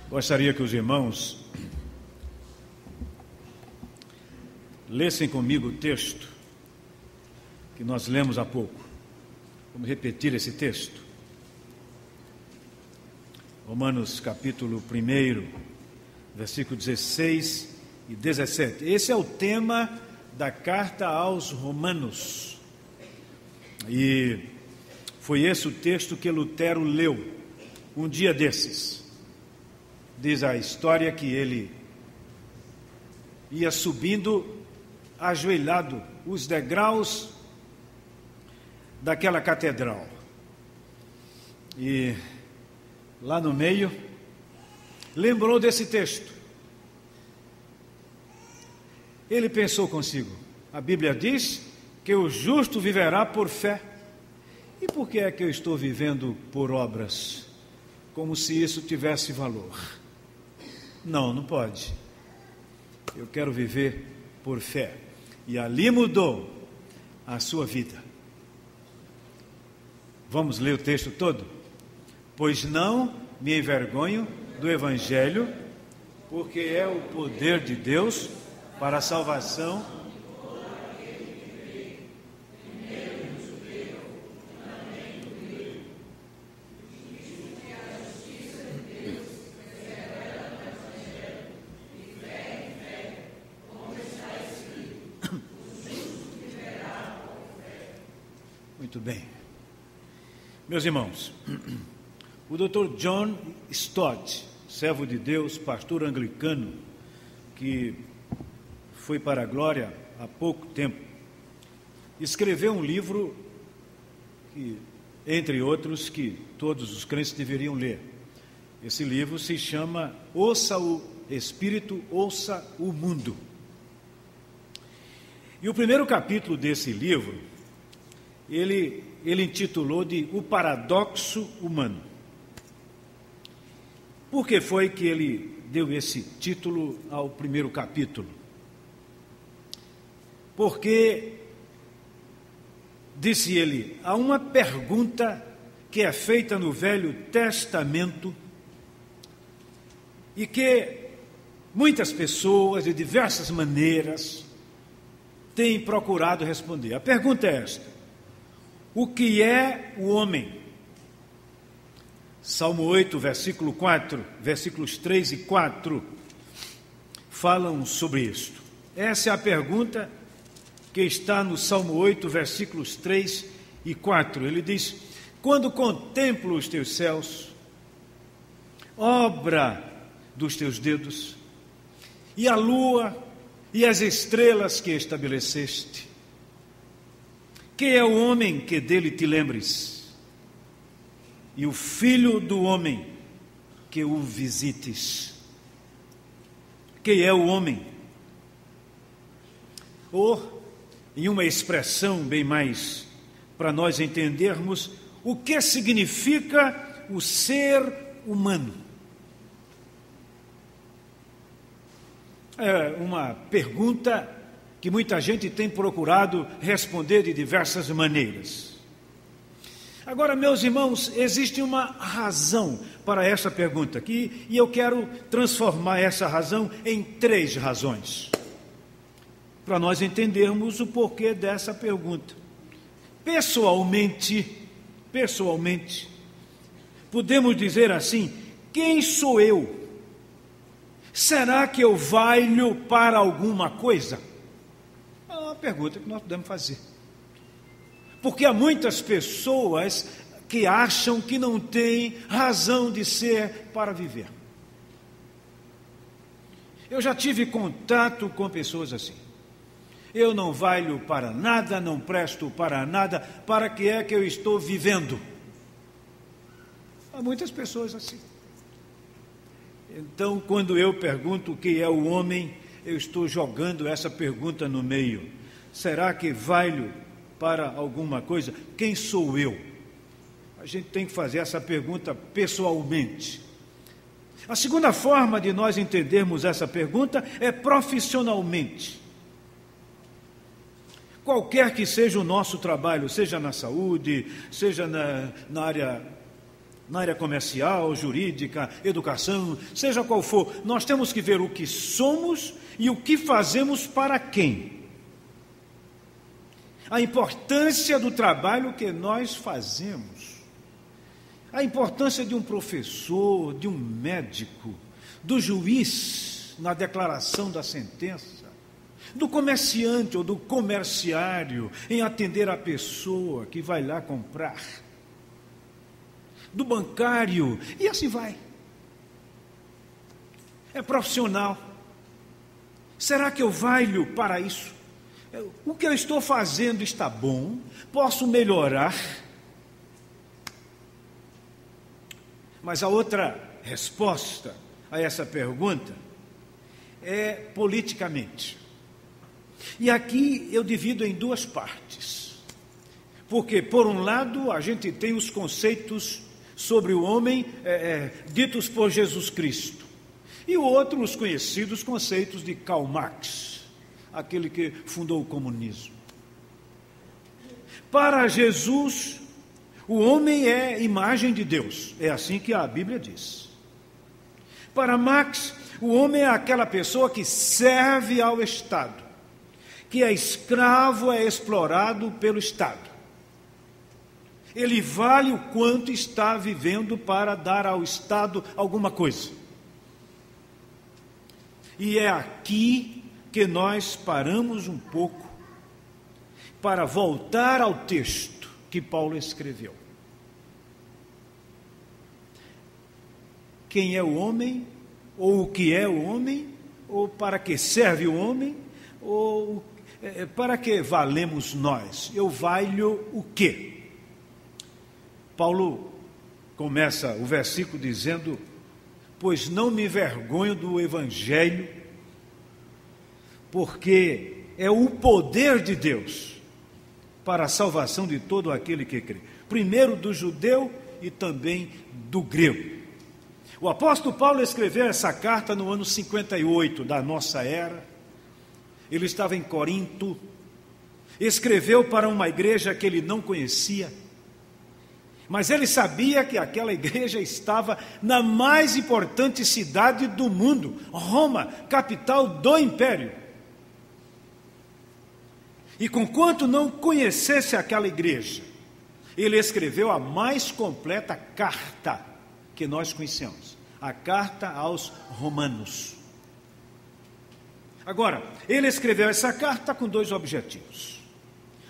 Gostaria que os irmãos lessem comigo o texto que nós lemos há pouco. Vamos repetir esse texto. Romanos capítulo 1, versículo 16 e 17. Esse é o tema da carta aos Romanos. E foi esse o texto que Lutero leu um dia desses. Diz a história que ele ia subindo ajoelhado os degraus daquela catedral. E lá no meio, lembrou desse texto. Ele pensou consigo, a Bíblia diz que o justo viverá por fé. E por que é que eu estou vivendo por obras? Como se isso tivesse valor. Não pode. Eu quero viver por fé. E ali mudou a sua vida. Vamos ler o texto todo? Pois não me envergonho do Evangelho, porque é o poder de Deus para a salvação. Muito bem. Meus irmãos, o Dr. John Stott, servo de Deus, pastor anglicano, que foi para a glória há pouco tempo, escreveu um livro que, entre outros, que todos os crentes deveriam ler. Esse livro se chama Ouça o Espírito, Ouça o Mundo. E o primeiro capítulo desse livro, ele intitulou de O Paradoxo Humano. Por que foi que ele deu esse título ao primeiro capítulo? Porque, disse ele, há uma pergunta que é feita no Velho Testamento e que muitas pessoas, de diversas maneiras, têm procurado responder. A pergunta é esta: o que é o homem? Salmo 8, versículo 4, versículos 3 e 4 falam sobre isto. Essa é a pergunta que está no Salmo 8, versículos 3 e 4. Ele diz: quando contemplo os teus céus, obra dos teus dedos, e a lua e as estrelas que estabeleceste, quem é o homem que dele te lembres? E o filho do homem que o visites? Quem é o homem? Ou, em uma expressão bem mais para nós entendermos, o que significa o ser humano? É uma pergunta que muita gente tem procurado responder de diversas maneiras. Agora, meus irmãos, existe uma razão para essa pergunta aqui, e eu quero transformar essa razão em 3 razões, para nós entendermos o porquê dessa pergunta. Pessoalmente, podemos dizer assim: quem sou eu? Será que eu valho para alguma coisa? É uma pergunta que nós podemos fazer. Porque há muitas pessoas que acham que não têm razão de ser para viver. Eu já tive contato com pessoas assim. Eu não valho para nada, não presto para nada, para que é que eu estou vivendo? Há muitas pessoas assim. Então, quando eu pergunto o que é o homem, eu estou jogando essa pergunta no meio. Será que valho para alguma coisa? Quem sou eu? A gente tem que fazer essa pergunta pessoalmente. A segunda forma de nós entendermos essa pergunta é profissionalmente. Qualquer que seja o nosso trabalho, seja na saúde, seja na área na área comercial, jurídica, educação, seja qual for, nós temos que ver o que somos e o que fazemos para quem. A importância do trabalho que nós fazemos, a importância de um professor, de um médico, do juiz na declaração da sentença, do comerciante ou do comerciário em atender a pessoa que vai lá comprar, do bancário, e assim vai. É profissional. Será que eu valho para isso? O que eu estou fazendo está bom? Posso melhorar? Mas a outra resposta a essa pergunta é politicamente. E aqui eu divido em duas partes. Porque, por um lado, a gente tem os conceitos sobre o homem ditos por Jesus Cristo. E o outro, os conhecidos conceitos de Karl Marx, aquele que fundou o comunismo. Para Jesus, o homem é imagem de Deus. É assim que a Bíblia diz. Para Marx, o homem é aquela pessoa que serve ao Estado, que é escravo, é explorado pelo Estado. Ele vale o quanto está vivendo para dar ao Estado alguma coisa. E é aqui que nós paramos um pouco para voltar ao texto que Paulo escreveu. Quem é o homem, ou o que é o homem, ou para que serve o homem, ou para que valemos nós? Eu valho o quê? Paulo começa o versículo dizendo: pois não me envergonho do Evangelho, porque é o poder de Deus para a salvação de todo aquele que crê. Primeiro do judeu e também do grego. O apóstolo Paulo escreveu essa carta no ano 58 da nossa era. Ele estava em Corinto, escreveu para uma igreja que ele não conhecia, mas ele sabia que aquela igreja estava na mais importante cidade do mundo, Roma, capital do império. E conquanto não conhecesse aquela igreja, ele escreveu a mais completa carta que nós conhecemos, a carta aos Romanos. Agora, ele escreveu essa carta com dois objetivos.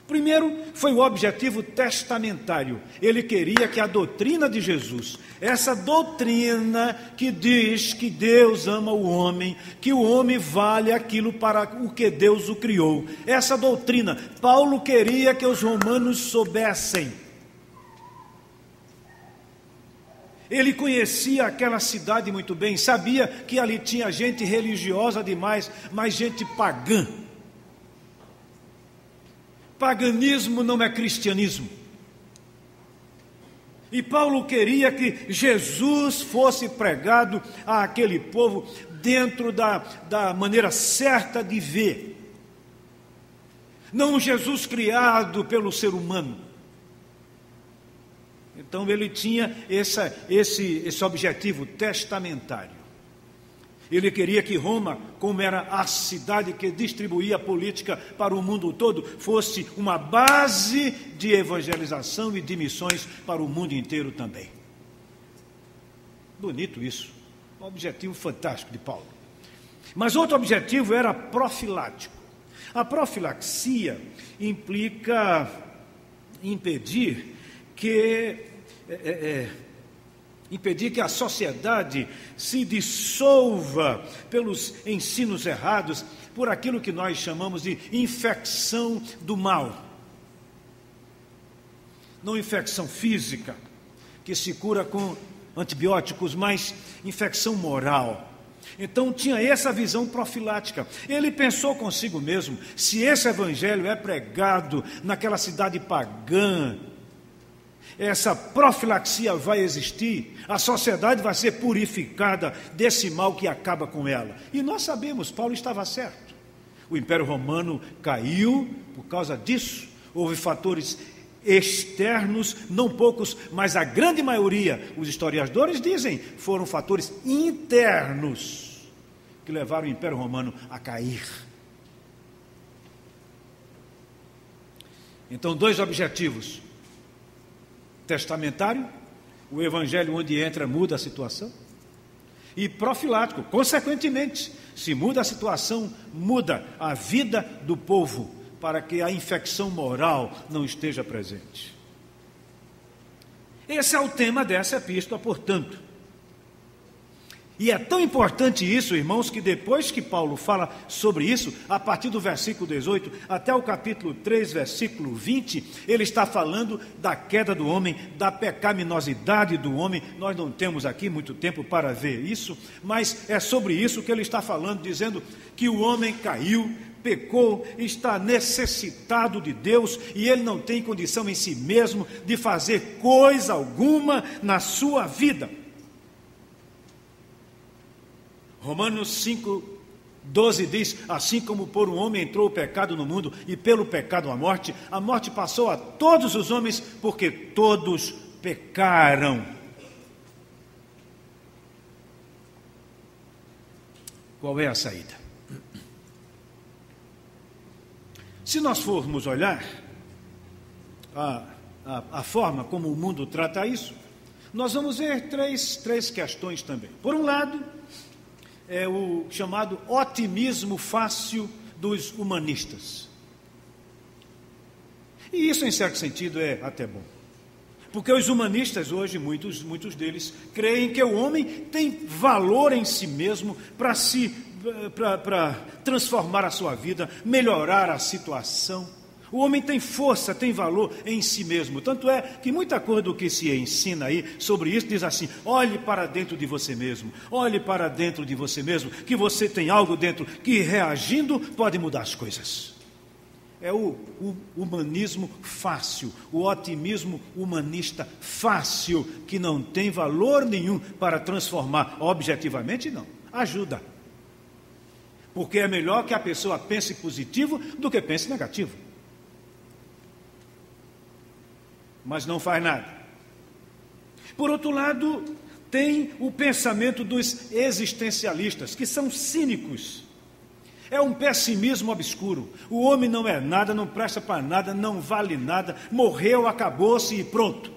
Primeiro, foi o objetivo testamentário. Ele queria que a doutrina de Jesus, essa doutrina que diz que Deus ama o homem, que o homem vale aquilo para o que Deus o criou, essa doutrina, Paulo queria que os romanos soubessem. Ele conhecia aquela cidade muito bem, sabia que ali tinha gente religiosa demais, mas gente pagã. Paganismo não é cristianismo. E Paulo queria que Jesus fosse pregado àquele povo dentro da maneira certa de ver. Não um Jesus criado pelo ser humano. Então ele tinha esse objetivo testamentário. Ele queria que Roma, como era a cidade que distribuía a política para o mundo todo, fosse uma base de evangelização e de missões para o mundo inteiro também. Bonito isso. Um objetivo fantástico de Paulo. Mas outro objetivo era profilático. A profilaxia implica impedir que a sociedade se dissolva pelos ensinos errados, por aquilo que nós chamamos de infecção do mal. Não infecção física, que se cura com antibióticos, mas infecção moral. Então tinha essa visão profilática. Ele pensou consigo mesmo: se esse evangelho é pregado naquela cidade pagã, essa profilaxia vai existir, a sociedade vai ser purificada desse mal que acaba com ela. E nós sabemos, Paulo estava certo. O Império Romano caiu por causa disso. Houve fatores externos, não poucos, mas a grande maioria, os historiadores dizem, foram fatores internos que levaram o Império Romano a cair. Então, dois objetivos: testamentário, o evangelho onde entra muda a situação, e profilático, consequentemente, se muda a situação, muda a vida do povo, para que a infecção moral não esteja presente. Esse é o tema dessa epístola, portanto. E é tão importante isso, irmãos, que depois que Paulo fala sobre isso, a partir do versículo 18 até o capítulo 3, versículo 20, ele está falando da queda do homem, da pecaminosidade do homem. Nós não temos aqui muito tempo para ver isso, mas é sobre isso que ele está falando, dizendo que o homem caiu, pecou, está necessitado de Deus e ele não tem condição em si mesmo de fazer coisa alguma na sua vida. Romanos 5:12 diz: assim como por um homem entrou o pecado no mundo e pelo pecado a morte passou a todos os homens porque todos pecaram. Qual é a saída? Se nós formos olhar a forma como o mundo trata isso, nós vamos ver três questões também. Por um lado, é o chamado otimismo fácil dos humanistas. E isso, em certo sentido, é até bom. Porque os humanistas hoje, muitos deles, creem que o homem tem valor em si mesmo para transformar a sua vida, melhorar a situação. O homem tem força, tem valor em si mesmo. Tanto é que muita coisa do que se ensina aí sobre isso diz assim: olhe para dentro de você mesmo, olhe para dentro de você mesmo, que você tem algo dentro que, reagindo, pode mudar as coisas. É o humanismo fácil, o otimismo humanista fácil, que não tem valor nenhum para transformar objetivamente, não. Ajuda. Porque é melhor que a pessoa pense positivo do que pense negativo. Mas não faz nada. Por outro lado, tem o pensamento dos existencialistas, que são cínicos. É um pessimismo obscuro. O homem não é nada, não presta para nada, não vale nada, morreu, acabou-se e pronto.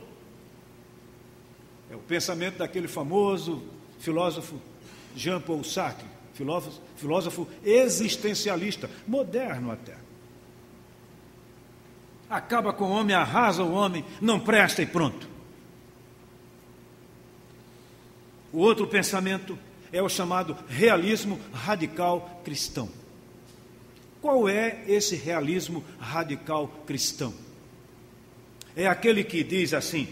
É o pensamento daquele famoso filósofo Jean-Paul Sartre, filósofo existencialista, moderno até. Acaba com o homem, arrasa o homem, não presta e pronto. O outro pensamento é o chamado realismo radical cristão. Qual é esse realismo radical cristão? É aquele que diz assim: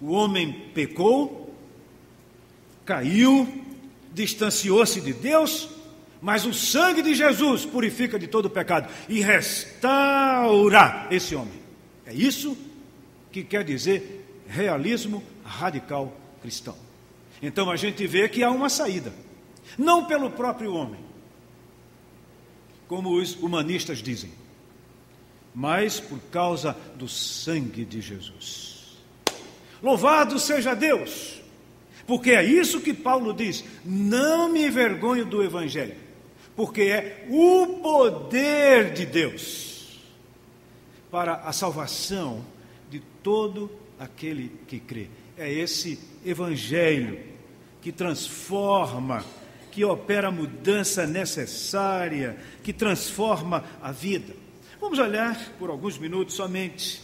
o homem pecou, caiu, distanciou-se de Deus, mas o sangue de Jesus purifica de todo o pecado e restaura esse homem. É isso que quer dizer realismo radical cristão. Então a gente vê que há uma saída, não pelo próprio homem, como os humanistas dizem, mas por causa do sangue de Jesus. Louvado seja Deus! Porque é isso que Paulo diz: não me envergonho do Evangelho, porque é o poder de Deus para a salvação de todo aquele que crê. É esse Evangelho que transforma, que opera a mudança necessária, que transforma a vida. Vamos olhar por alguns minutos somente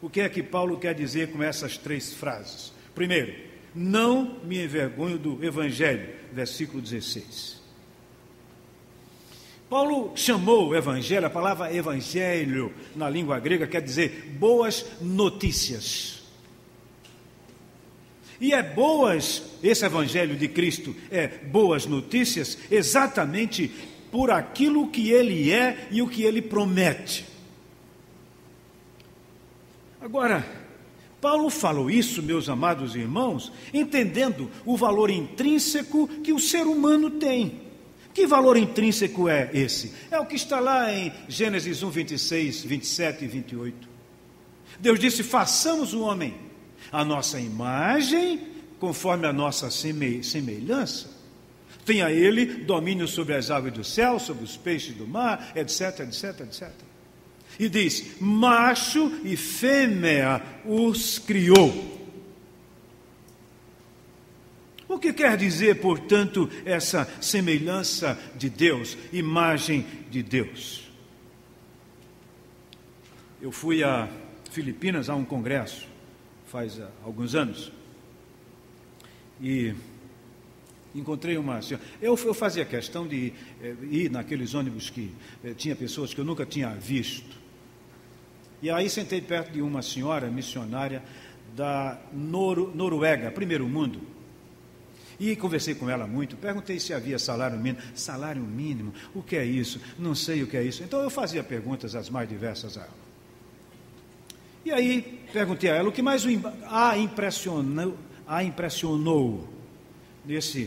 o que é que Paulo quer dizer com essas três frases. Primeiro, não me envergonho do Evangelho, versículo 16. Paulo chamou o Evangelho, a palavra Evangelho na língua grega quer dizer boas notícias. E esse Evangelho de Cristo é boas notícias exatamente por aquilo que ele é e o que ele promete. Agora, Paulo falou isso, meus amados irmãos, entendendo o valor intrínseco que o ser humano tem. Que valor intrínseco é esse? É o que está lá em Gênesis 1, 26, 27 e 28. Deus disse: façamos o homem a nossa imagem, conforme a nossa semelhança. Tenha ele domínio sobre as aves do céu, sobre os peixes do mar, etc, etc, etc. E diz: macho e fêmea os criou. O que quer dizer, portanto, essa semelhança de Deus, imagem de Deus? Eu fui a Filipinas a um congresso, faz alguns anos, e encontrei uma senhora. Eu fazia questão de ir naqueles ônibus que tinha pessoas que eu nunca tinha visto. E aí sentei perto de uma senhora missionária da Noruega, primeiro mundo. E conversei com ela muito, perguntei se havia salário mínimo. Salário mínimo? O que é isso? Não sei o que é isso. Então eu fazia perguntas as mais diversas a ela. E aí perguntei a ela o que mais a impressionou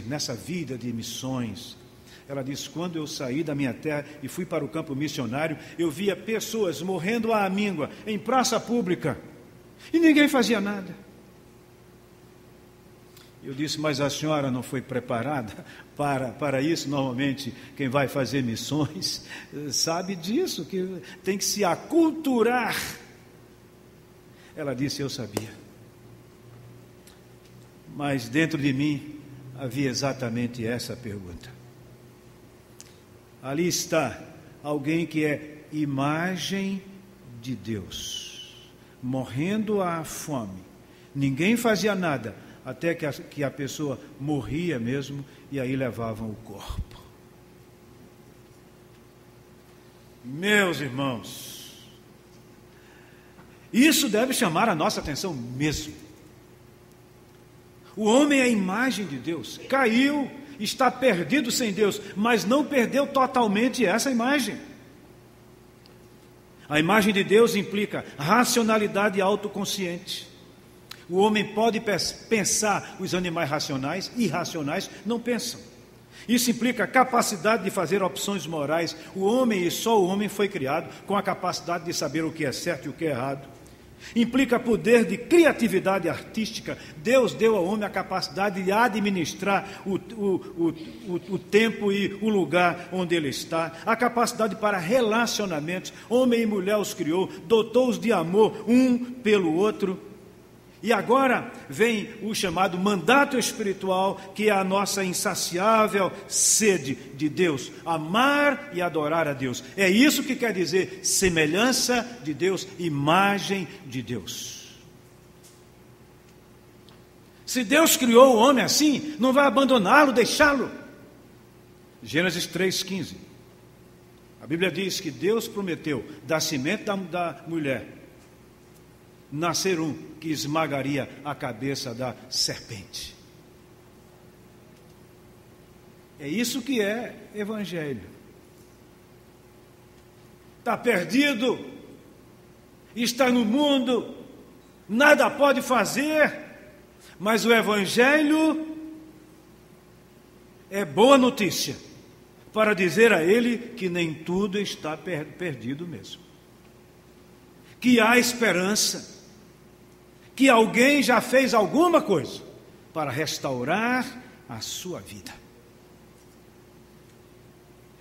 nessa vida de missões. Ela disse: quando eu saí da minha terra e fui para o campo missionário, eu via pessoas morrendo à míngua em praça pública e ninguém fazia nada. Eu disse: mas a senhora não foi preparada para isso? Normalmente quem vai fazer missões sabe disso, que tem que se aculturar. Ela disse: eu sabia, mas dentro de mim havia exatamente essa pergunta. Ali está alguém que é imagem de Deus, morrendo à fome. Ninguém fazia nada, até que a pessoa morria mesmo, e aí levavam o corpo. Meus irmãos, isso deve chamar a nossa atenção mesmo. O homem é a imagem de Deus, caiu, está perdido sem Deus, mas não perdeu totalmente essa imagem. A imagem de Deus implica racionalidade autoconsciente. O homem pode pensar, os animais racionais, irracionais, não pensam. Isso implica capacidade de fazer opções morais. O homem, e só o homem, foi criado com a capacidade de saber o que é certo e o que é errado. Implica poder de criatividade artística. Deus deu ao homem a capacidade de administrar o tempo e o lugar onde ele está, a capacidade para relacionamentos. Homem e mulher os criou, dotou-os de amor um pelo outro. E agora vem o chamado mandato espiritual, que é a nossa insaciável sede de Deus, amar e adorar a Deus. É isso que quer dizer semelhança de Deus, imagem de Deus. Se Deus criou o homem assim, não vai abandoná-lo, deixá-lo. Gênesis 3,15. A Bíblia diz que Deus prometeu da semente da mulher nascer um que esmagaria a cabeça da serpente. É isso que é evangelho. Está perdido, está no mundo, nada pode fazer, mas o evangelho é boa notícia para dizer a ele que nem tudo está perdido mesmo, que há esperança, que alguém já fez alguma coisa para restaurar a sua vida.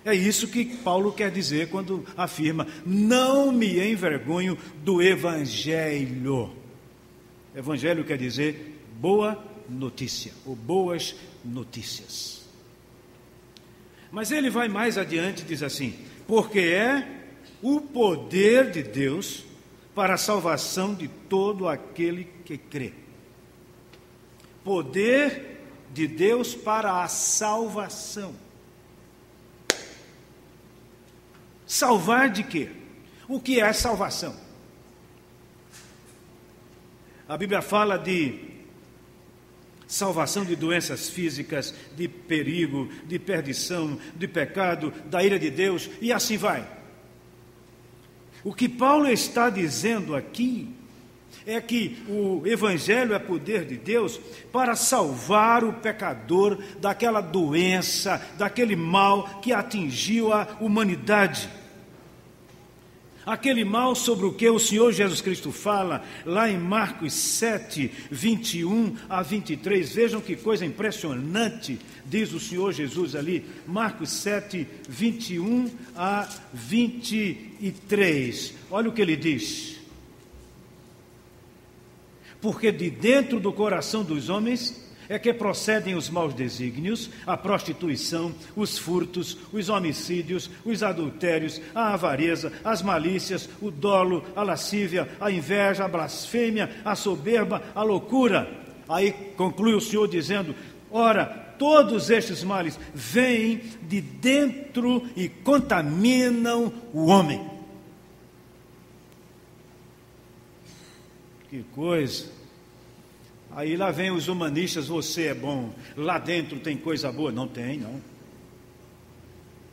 É isso que Paulo quer dizer quando afirma: não me envergonho do Evangelho. Evangelho quer dizer boa notícia, ou boas notícias. Mas ele vai mais adiante e diz assim: porque é o poder de Deus para a salvação de todo aquele que crê. Poder de Deus para a salvação. Salvar de quê? O que é salvação? A Bíblia fala de salvação de doenças físicas, de perigo, de perdição, de pecado, da ira de Deus, e assim vai. O que Paulo está dizendo aqui é que o Evangelho é poder de Deus para salvar o pecador daquela doença, daquele mal que atingiu a humanidade. Aquele mal sobre o que o Senhor Jesus Cristo fala lá em Marcos 7, 21 a 23. Vejam que coisa impressionante diz o Senhor Jesus ali. Marcos 7, 21 a 23. Olha o que ele diz. Porque de dentro do coração dos homens é que procedem os maus desígnios, a prostituição, os furtos, os homicídios, os adultérios, a avareza, as malícias, o dolo, a lascívia, a inveja, a blasfêmia, a soberba, a loucura. Aí conclui o Senhor dizendo: ora, todos estes males vêm de dentro e contaminam o homem. Que coisa! Aí lá vem os humanistas: você é bom, lá dentro tem coisa boa. Não tem,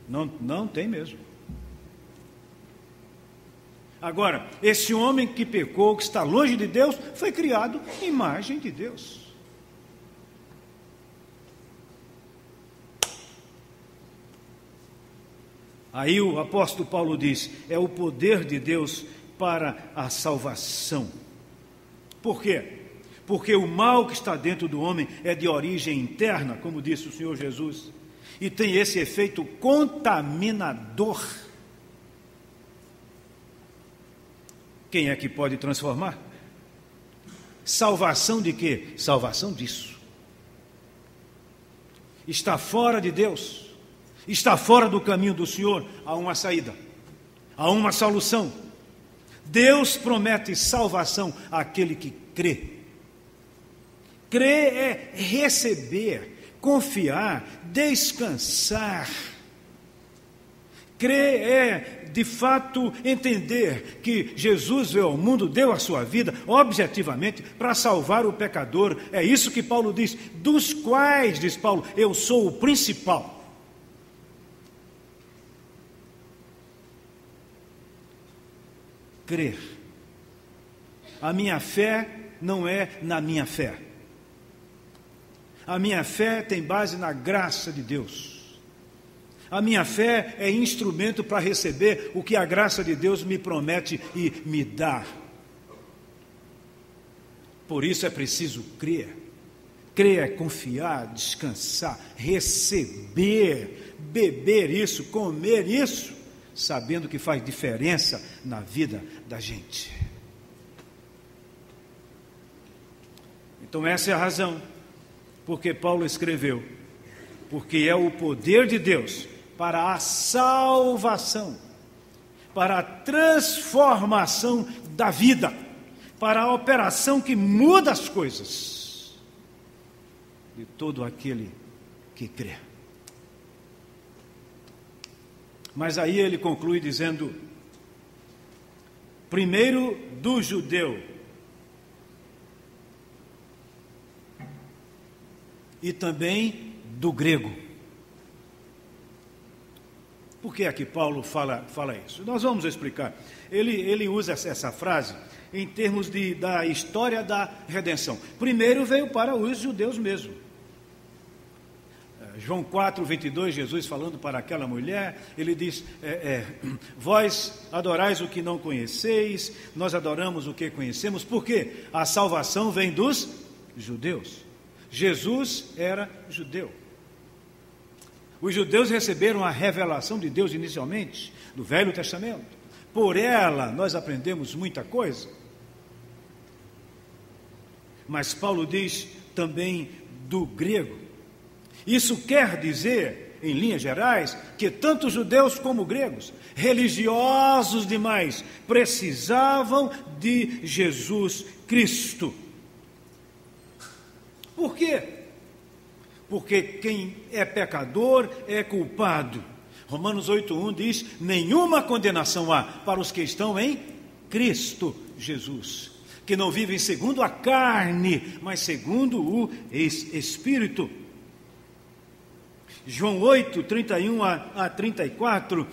não tem mesmo. Agora, esse homem que pecou, que está longe de Deus, foi criado à imagem de Deus. Aí o apóstolo Paulo diz: é o poder de Deus para a salvação. Por quê? Porque o mal que está dentro do homem é de origem interna, como disse o Senhor Jesus, e tem esse efeito contaminador. Quem é que pode transformar? Salvação de quê? Salvação disso. Está fora de Deus, está fora do caminho do Senhor. Há uma saída, há uma solução. Deus promete salvação àquele que crê. Crer é receber, confiar, descansar. Crer é, de fato, entender que Jesus veio ao mundo, deu a sua vida, objetivamente, para salvar o pecador. É isso que Paulo diz, dos quais, diz Paulo, eu sou o principal. Crer. A minha fé não é na minha fé. A minha fé tem base na graça de Deus. A minha fé é instrumento para receber o que a graça de Deus me promete e me dá. Por isso é preciso crer. Crer é confiar, descansar, receber, beber isso, comer isso, sabendo que faz diferença na vida da gente. Então essa é a razão porque Paulo escreveu: porque é o poder de Deus para a salvação, para a transformação da vida, para a operação que muda as coisas de todo aquele que crê. Mas aí ele conclui dizendo: primeiro do judeu e também do grego. Por que é que Paulo fala isso? Nós vamos explicar. Ele usa essa frase em termos da história da redenção. Primeiro veio para os judeus mesmo. João 4, 22, Jesus falando para aquela mulher, ele diz: vós adorais o que não conheceis, nós adoramos o que conhecemos. Por quê? A salvação vem dos judeus. Jesus era judeu. Os judeus receberam a revelação de Deus inicialmente, do Velho Testamento. Por ela nós aprendemos muita coisa. Mas Paulo diz também do grego. Isso quer dizer, em linhas gerais, que tanto judeus como gregos, religiosos demais, precisavam de Jesus Cristo. Por quê? Porque quem é pecador é culpado. Romanos 8:1 diz: nenhuma condenação há para os que estão em Cristo Jesus, que não vivem segundo a carne, mas segundo o Espírito. João 8, 31 a 34,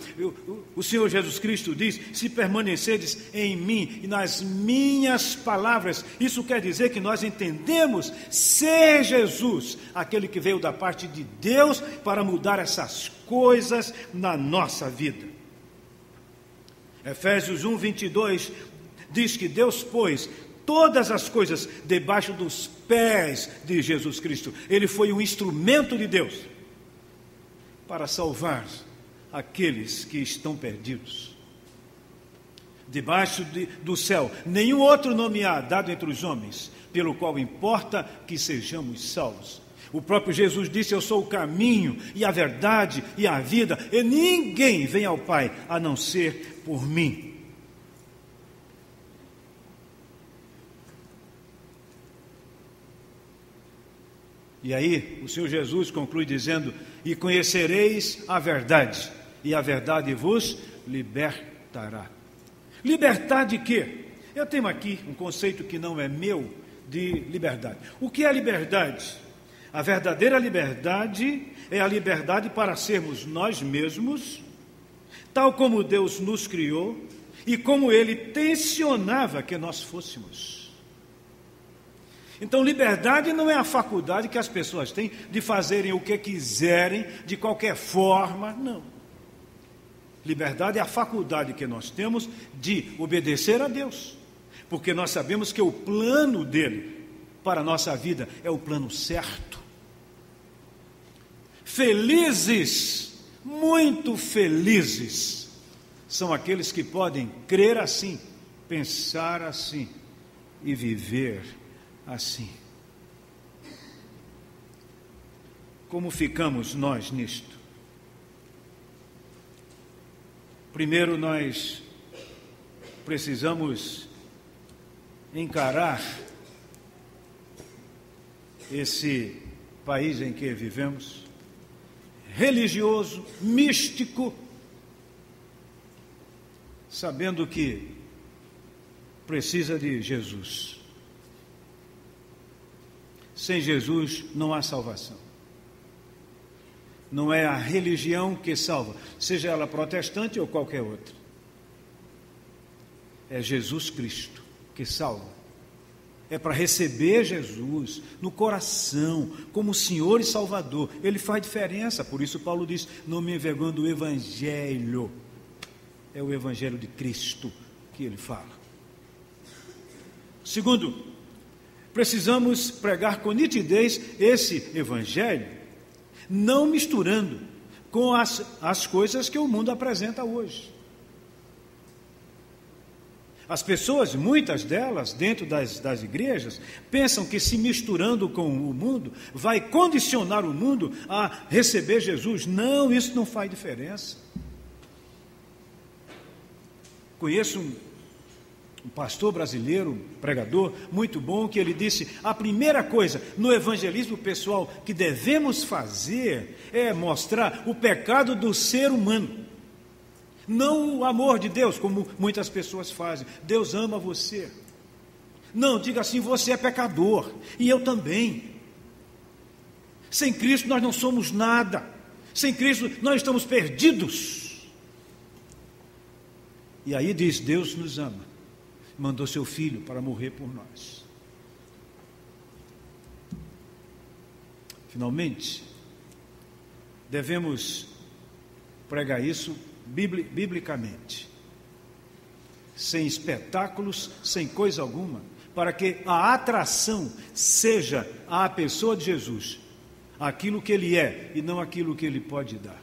o Senhor Jesus Cristo diz: se permanecerdes em mim e nas minhas palavras, isso quer dizer que nós entendemos ser Jesus, aquele que veio da parte de Deus para mudar essas coisas na nossa vida. Efésios 1, 22 diz que Deus pôs todas as coisas debaixo dos pés de Jesus Cristo. Ele foi um instrumento de Deus para salvar aqueles que estão perdidos. Debaixo do céu, nenhum outro nome há dado entre os homens, pelo qual importa que sejamos salvos. O próprio Jesus disse: eu sou o caminho e a verdade e a vida, e ninguém vem ao Pai a não ser por mim. E aí o Senhor Jesus conclui dizendo: e conhecereis a verdade, e a verdade vos libertará. Libertar de quê? Eu tenho aqui um conceito que não é meu de liberdade. O que é liberdade? A verdadeira liberdade é a liberdade para sermos nós mesmos, tal como Deus nos criou e como Ele tensionava que nós fôssemos. Então, liberdade não é a faculdade que as pessoas têm de fazerem o que quiserem, de qualquer forma, não. Liberdade é a faculdade que nós temos de obedecer a Deus, porque nós sabemos que o plano dele para a nossa vida é o plano certo. Felizes, muito felizes, são aqueles que podem crer assim, pensar assim e viver assim. Como ficamos nós nisto? Primeiro, nós precisamos encarar esse país em que vivemos, religioso, místico, sabendo que precisa de Jesus. Sem Jesus não há salvação. Não é a religião que salva, seja ela protestante ou qualquer outra. É Jesus Cristo que salva. É para receber Jesus no coração, como Senhor e Salvador. Ele faz diferença, por isso Paulo diz: não me envergonho do Evangelho. É o Evangelho de Cristo que ele fala. Segundo, precisamos pregar com nitidez esse Evangelho, não misturando com as coisas que o mundo apresenta hoje. As pessoas, muitas delas, dentro das igrejas, pensam que se misturando com o mundo, vai condicionar o mundo a receber Jesus. Não, isso não faz diferença. Conheço um pastor brasileiro, um pregador, muito bom, que ele disse: a primeira coisa no evangelismo pessoal que devemos fazer é mostrar o pecado do ser humano, não o amor de Deus, como muitas pessoas fazem. Deus ama você. Não, diga assim: você é pecador, e eu também. Sem Cristo nós não somos nada. Sem Cristo nós estamos perdidos. E aí diz: Deus nos ama, mandou seu Filho para morrer por nós. Finalmente, devemos pregar isso biblicamente, sem espetáculos, sem coisa alguma, para que a atração seja à pessoa de Jesus, aquilo que Ele é e não aquilo que Ele pode dar.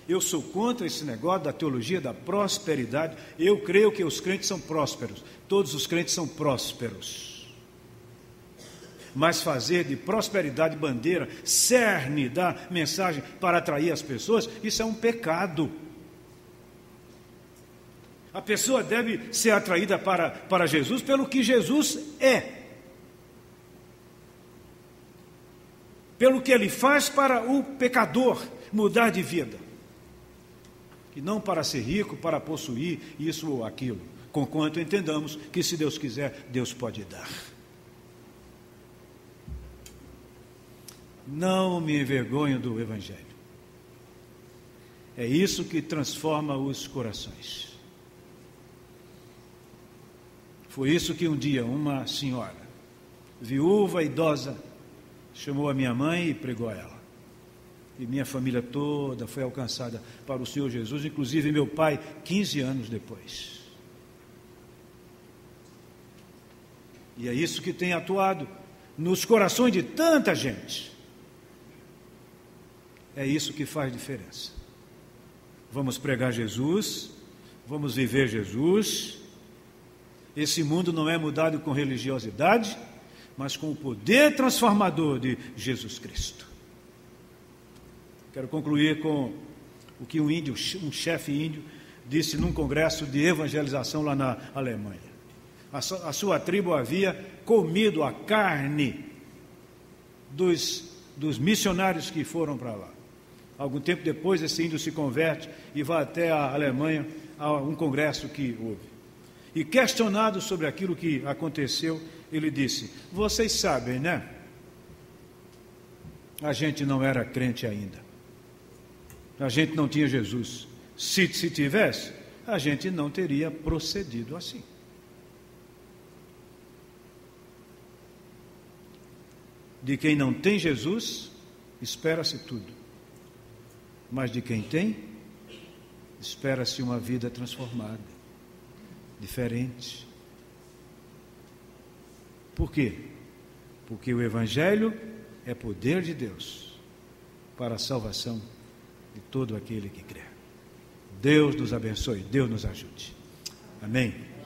Eu sou contra esse negócio da teologia da prosperidade. Eu creio que os crentes são prósperos. Todos os crentes são prósperos. Mas fazer de prosperidade bandeira, cerne da mensagem para atrair as pessoas, isso é um pecado. A pessoa deve ser atraída para Jesus pelo que Jesus é. Pelo que Ele faz para o pecador mudar de vida. E não para ser rico, para possuir isso ou aquilo, conquanto entendamos que, se Deus quiser, Deus pode dar. Não me envergonho do Evangelho. É isso que transforma os corações. Foi isso que um dia uma senhora, viúva, idosa, chamou a minha mãe e pregou a ela. e minha família toda foi alcançada para o Senhor Jesus, inclusive meu pai, 15 anos depois. E é isso que tem atuado nos corações de tanta gente. É isso que faz diferença. Vamos pregar Jesus, vamos viver Jesus. Esse mundo não é mudado com religiosidade, mas com o poder transformador de Jesus Cristo. Quero concluir com o que um chefe índio disse num congresso de evangelização lá na Alemanha. A sua tribo havia comido a carne dos missionários que foram para lá. Algum tempo depois, esse índio se converte e vai até a Alemanha a um congresso que houve. E questionado sobre aquilo que aconteceu, ele disse: vocês sabem, né? A gente não era crente ainda. A gente não tinha Jesus. Se tivesse, a gente não teria procedido assim. De quem não tem Jesus, espera-se tudo. Mas de quem tem, espera-se uma vida transformada, diferente. Por quê? Porque o Evangelho é poder de Deus para a salvação de todo aquele que crê. Deus nos abençoe, Deus nos ajude. Amém.